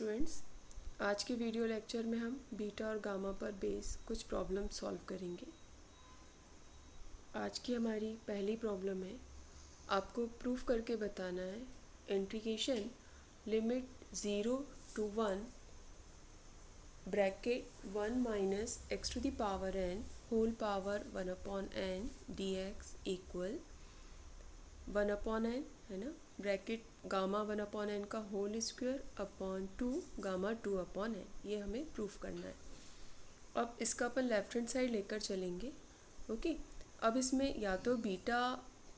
Students, आज के video lecture में हम बीटा और गामा पर बेस कुछ प्रॉब्लम सॉल्व करेंगे। आज की हमारी पहली प्रॉब्लम है, आपको प्रूफ करके बताना है integration limit 0 to 1 bracket 1 minus x to the power n whole power 1 upon n dx equal 1 upon n है ना, ब्रैकेट गामा 1 अपॉन n का whole square upon 2 gamma 2 upon n। ये हमें प्रूफ करना है। अब इसका अपन लेफ्ट हैंड साइड लेकर चलेंगे। ओके, अब इसमें या तो बीटा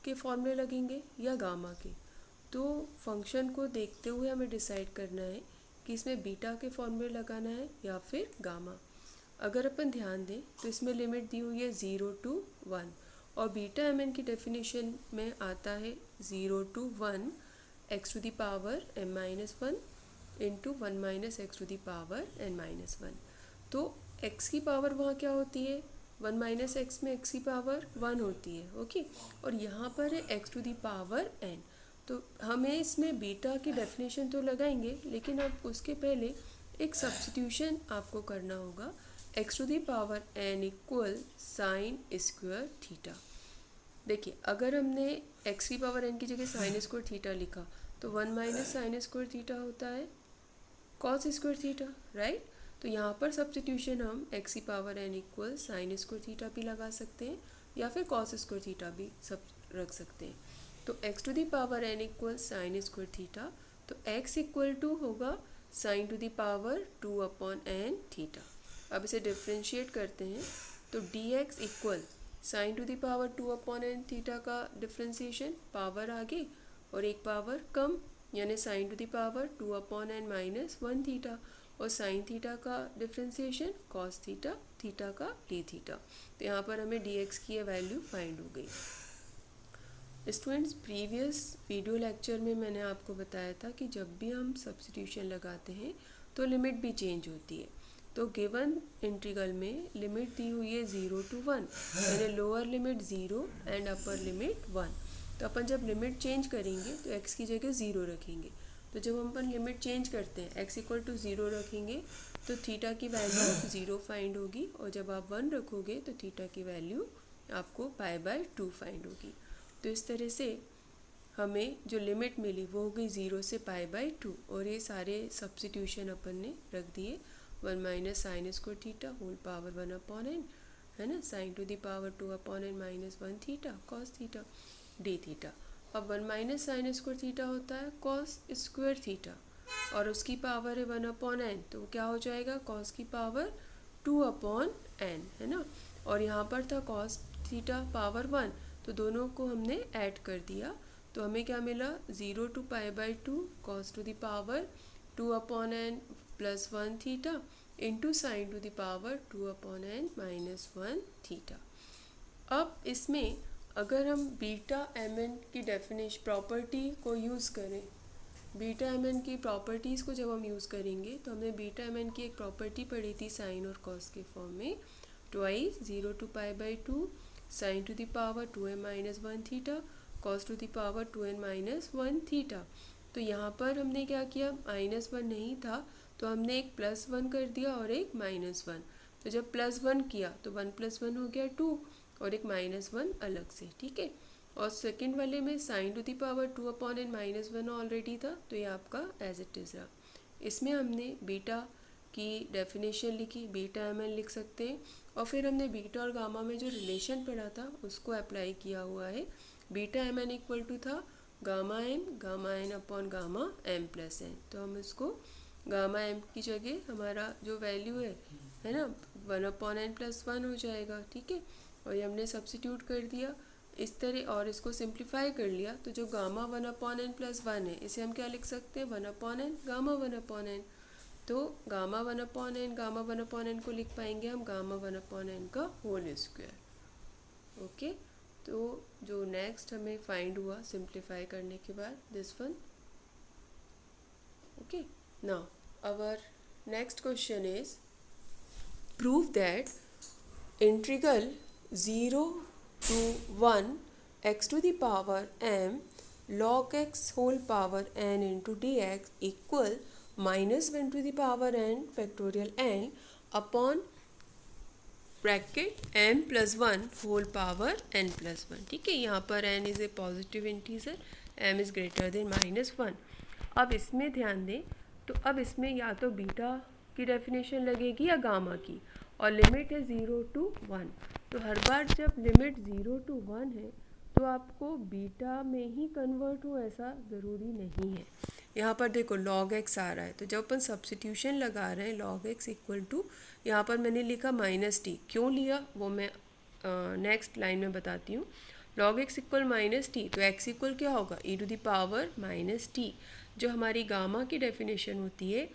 के फॉर्मूले लगेंगे या गामा के। तो फंक्शन को देखते हुए हमें डिसाइड करना है कि इसमें बीटा के फॉर्मूले लगाना है या फिर गामा। अगर अपन ध्यान दें तो इसमें लिमिट दी हुई है 0 to 1 और बीटा एम एन की डेफिनेशन में आता है 0 to 1 x to the power m minus 1 into 1 minus x to the power n minus 1। तो x की पावर वहाँ क्या होती है, 1 माइनस एक्स में x की पावर 1 होती है। ओके, और यहाँ पर है x to the power n। तो हमें इसमें बीटा की डेफिनेशन तो लगाएंगे, लेकिन अब उसके पहले एक सब्स्टिट्यूशन आपको करना होगा। X to the power n equal sine square theta. देखिए, अगर हमने x की पावर n की जगह साइन स्क्वायर थीटा लिखा तो 1 माइनस साइन स्क्वायर थीटा होता है कॉस स्क्वायर थीटा, राइट। तो यहाँ पर सब्स्टिट्यूशन हम x की power n equal sine square theta भी लगा सकते हैं या फिर कॉस स्क्वायर थीटा भी सब रख सकते हैं। तो x to the power n equal sine square theta, तो x इक्वल टू होगा sine to the power 2 upon n theta. अब इसे डिफ्रेंशिएट करते हैं तो dx equal sine to the power 2 upon n theta का डिफ्रेंशिएशन, पावर आगे और एक पावर कम, यानी sine to the power 2 upon n minus 1 theta, और साइन थीटा का डिफ्रेंशिएशन कॉस थीटा, थीटा का डी थीटा। तो यहाँ पर हमें dx की वैल्यू फाइंड हो गई। स्टूडेंट्स, प्रीवियस वीडियो लेक्चर में मैंने आपको बताया था कि जब भी हम सब्स्टिट्यूशन लगाते हैं तो लिमिट भी चेंज होती है। तो गिवन इंटीग्रल में लिमिट दी हुई है 0 to 1, यानी lower limit 0 and upper limit 1। तो अपन जब लिमिट चेंज करेंगे तो x की जगह 0 रखेंगे। तो जब हम अपन लिमिट चेंज करते हैं x इक्वल टू 0 रखेंगे तो थीटा की वैल्यू 0 फाइंड होगी, और जब आप 1 रखोगे तो थीटा की वैल्यू आपको π/2 फाइंड होगी। तो इस तरह से हमें जो लिमिट मिली वो हो गई 0 से π/2, और ये सारे सब्स्टिट्यूशन अपन ने रख दिए। 1 minus sine square theta whole power 1 upon n, है ना, sine to the power 2 upon n minus 1 theta cos theta d theta. अब 1 माइनस साइन स्क्वायर थीटा होता है कॉस स्क्वायर थीटा, और उसकी पावर है 1 अपॉन n, तो वो क्या हो जाएगा, कॉस की पावर 2 अपॉन n, है ना। और यहाँ पर था कॉस थीटा पावर 1, तो दोनों को हमने ऐड कर दिया, तो हमें क्या मिला, 0 to π/2 cos to the power 2 upon n plus 1 theta into sine to the power 2 upon n minus 1 theta. अब इसमें अगर हम बीटा एम एन की डेफिनेशन प्रॉपर्टी को यूज़ करें, बीटा एम एन की प्रॉपर्टीज़ को जब हम यूज़ करेंगे तो हमने बीटा एम एन की एक प्रॉपर्टी पढ़ी थी साइन और कॉस के फॉर्म में, twice 0 to π/2 sine to the power 2m minus 1 theta cos to the power 2n minus 1 theta. तो यहाँ पर हमने क्या किया, -1 नहीं था तो हमने एक +1 कर दिया और एक -1। तो जब +1 किया तो 1 + 1 हो गया 2, और एक -1 अलग से, ठीक है। और सेकंड वाले में sign to the power 2 upon n minus 1 already था, तो ये आपका एज इट इज़ रहा। इसमें हमने बीटा की डेफिनेशन लिखी, बीटा एम एन लिख सकते हैं, और फिर हमने बीटा और गामा में जो रिलेशन पढ़ा था उसको अप्लाई किया हुआ है। Beta M N equal to था gamma n upon gamma m plus n। तो हम इसको गामा m की जगह हमारा जो वैल्यू है ना, 1 अपॉन n प्लस 1 हो जाएगा, ठीक है। और ये हमने सब्स्टिट्यूट कर दिया इस तरह, और इसको सिंप्लीफाई कर लिया, तो जो गामा 1 अपॉन n प्लस 1 है इसे हम क्या लिख सकते हैं, 1 upon n gamma 1 upon n। तो gamma 1 upon n, gamma 1 upon n को लिख पाएंगे हम गामा 1 अपॉन n का होल स्क्वायर। ओके, तो जो नेक्स्ट हमें फाइंड हुआ सिंप्लीफाई करने के बाद, this one. Okay, now our next question is prove that integral 0 to 1 x to the power m log x whole power n into dx equal -1 to the power n factorial n upon bracket m plus 1 whole power n plus 1। ठीक है, यहाँ पर n is a positive integer, m is greater than -1। अब इसमें ध्यान दें, तो अब इसमें या तो बीटा की डेफिनेशन लगेगी या गामा की, और लिमिट है 0 to 1। तो हर बार जब लिमिट 0 to 1 है तो आपको बीटा में ही कन्वर्ट हो ऐसा ज़रूरी नहीं है। यहाँ पर देखो log x आ रहा है, तो जब अपन सब्स्टिट्यूशन लगा रहे हैं log x इक्वल टू, यहाँ पर मैंने लिखा -t, क्यों लिया वो मैं नेक्स्ट लाइन में बताती हूँ। log x इक्वल -t, तो x इक्वल क्या होगा e to the power -t, जो हमारी गामा की डेफिनेशन होती है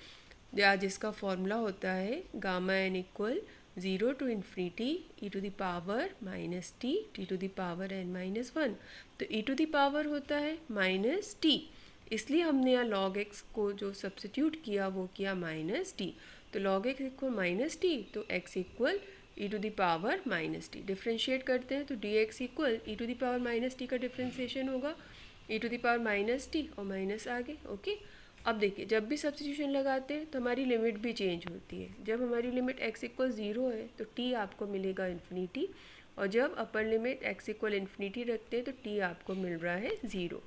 या जिसका फॉर्मूला होता है gamma n equal 0 to infinity e to the power -t t to the power n -1। तो e to the power होता है -t, इसलिए हमने यहाँ log x को जो सब्स्टिट्यूट किया वो किया -t। तो log x इक्वल -t, तो x equal e to the power -t। Differentiate करते हैं तो dx equal e to the power -t का डिफ्रेंशिएशन होगा e to the power -t और माइनस आगे। ओके, अब देखिए जब भी सब्स्टिट्यूशन लगाते हैं तो हमारी लिमिट भी चेंज होती है। जब हमारी लिमिट x इक्वल 0 है तो t आपको मिलेगा इन्फिनिटी, और जब upper limit x equal infinity रखते हैं तो t आपको मिल रहा है 0।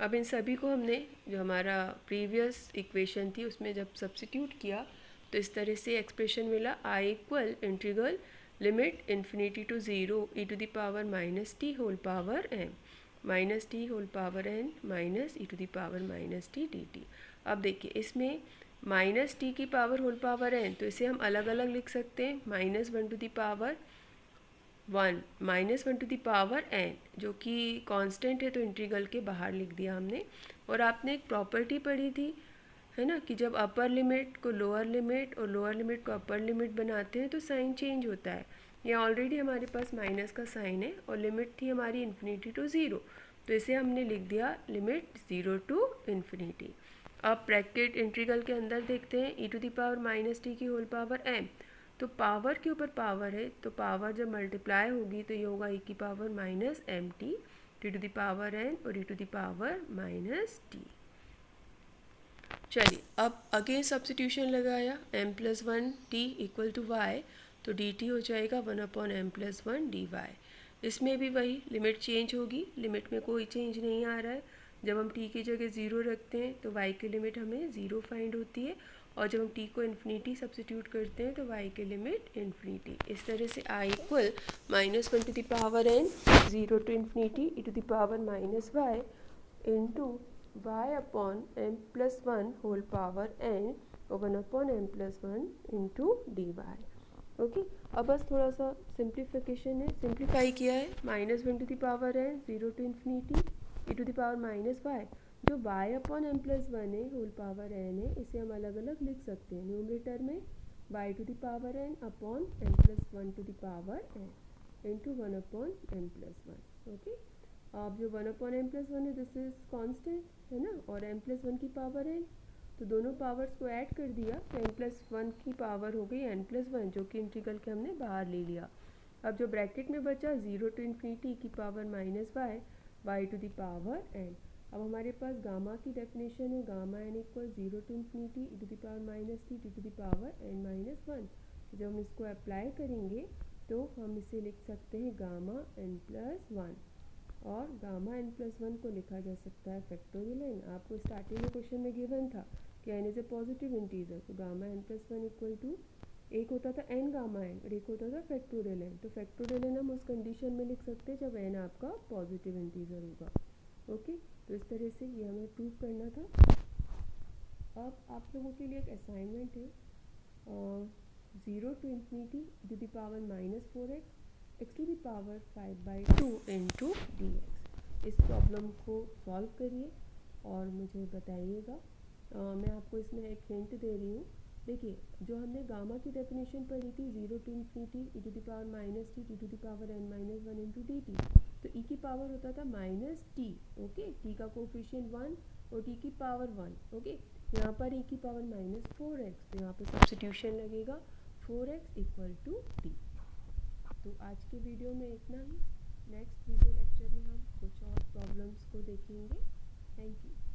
अब इन सभी को हमने जो हमारा प्रीवियस इक्वेशन थी उसमें जब सब्स्टिट्यूट किया तो इस तरह से एक्सप्रेशन मिला I equal integral limit infinity to 0 e to the power -t whole power m -t whole power n minus e to the power -t dt। अब देखिए इसमें -t की पावर होल पावर n, तो इसे हम अलग अलग लिख सकते हैं -1 to the power 1 -1 to the power n, जो कि कांस्टेंट है तो इंटीग्रल के बाहर लिख दिया हमने। और आपने एक प्रॉपर्टी पढ़ी थी है ना, कि जब अपर लिमिट को लोअर लिमिट और लोअर लिमिट को अपर लिमिट बनाते हैं तो साइन चेंज होता है। यहाँ ऑलरेडी हमारे पास माइनस का साइन है और लिमिट थी हमारी इन्फिनिटी टू 0, तो इसे हमने लिख दिया लिमिट 0 टू इन्फिनिटी। अब ब्रैकेट इंटीग्रल के अंदर देखते हैं e to the power -t की होल पावर m, तो पावर के ऊपर पावर है तो पावर जब मल्टीप्लाई होगी तो ये होगा e की power -mt t to the power n और e to the power -t। चलिए अब अगेन सब्स्टिट्यूशन लगाया m plus 1 t equal to y, तो dt हो जाएगा 1/m प्लस 1 dy। इसमें भी वही लिमिट चेंज होगी, लिमिट में कोई चेंज नहीं आ रहा है। जब हम t की जगह 0 रखते हैं तो y की लिमिट हमें 0 फाइंड होती है, और जब हम t को इन्फिनिटी सब्स्टिट्यूट करते हैं तो y की लिमिट इन्फिनिटी। इस तरह से I equal -1 to the power n 0 to infinity e to the power -y into y upon m plus 1 whole power n और 1/m plus 1 into dy। Okay, अब बस थोड़ा सा सिंप्लीफिकेशन है, सिंप्लीफाई किया है -1 to the power n 0 to infinity e to the power -y, जो y upon m plus 1 है होल पावर n है, इसे हम अलग अलग लिख सकते हैं। न्यूमरेटर में y to the power n upon m plus 1 to the power n into 1/m plus 1। Okay, अब जो 1/m प्लस 1 है दिस इज कांस्टेंट है ना, और m प्लस 1 की पावर n, तो दोनों पावर्स को ऐड कर दिया तो n प्लस 1 की पावर हो गई n प्लस 1, जो कि इंटीग्रल के हमने बाहर ले लिया। अब जो ब्रैकेट में बचा 0 टू इन्फिनिटी की power -y to the power n। अब हमारे पास गामा की डेफिनेशन है gamma n equal 0 to infinity e to the power -t t to the power n-1। तो जब हम इसको अप्लाई करेंगे तो हम इसे लिख सकते हैं गामा n प्लस 1, और गामा n प्लस 1 को लिखा जा सकता है फैक्टोरियल n। आपको स्टार्टिंग में क्वेश्चन में गिवन था कि n is a positive integer, तो gamma n plus 1 equal to एक होता था n गामा n और एक होता था फैक्टोरियल n। तो फैक्टोरियल n हम उस कंडीशन में लिख सकते हैं जब n आपका पॉजिटिव इंटीजर होगा। ओके, तो इस तरह से ये हमें प्रूव करना था। अब आप लोगों के लिए एक असाइनमेंट है, 0 to infinity to the power -4x x to the power 5/2 into dx। इस प्रॉब्लम को सॉल्व करिए और मुझे बताइएगा। मैं आपको इसमें एक हिंट दे रही हूँ। देखिए जो हमने गामा की डेफिनेशन पढ़ी थी 0 to infinity e to the power -t t to the power n-1 into dt, तो e की पावर होता था -t। ओके, t का कोफिशिएंट 1 और t की पावर 1। ओके, यहाँ पर e की पावर -4x, तो यहाँ पे सब्स्टिट्यूशन लगेगा 4x इक्वल टू t। तो आज के वीडियो में इतना ही। नेक्स्ट वीडियो लेक्चर में हम कुछ और प्रॉब्लम्स को देखेंगे। Thank you.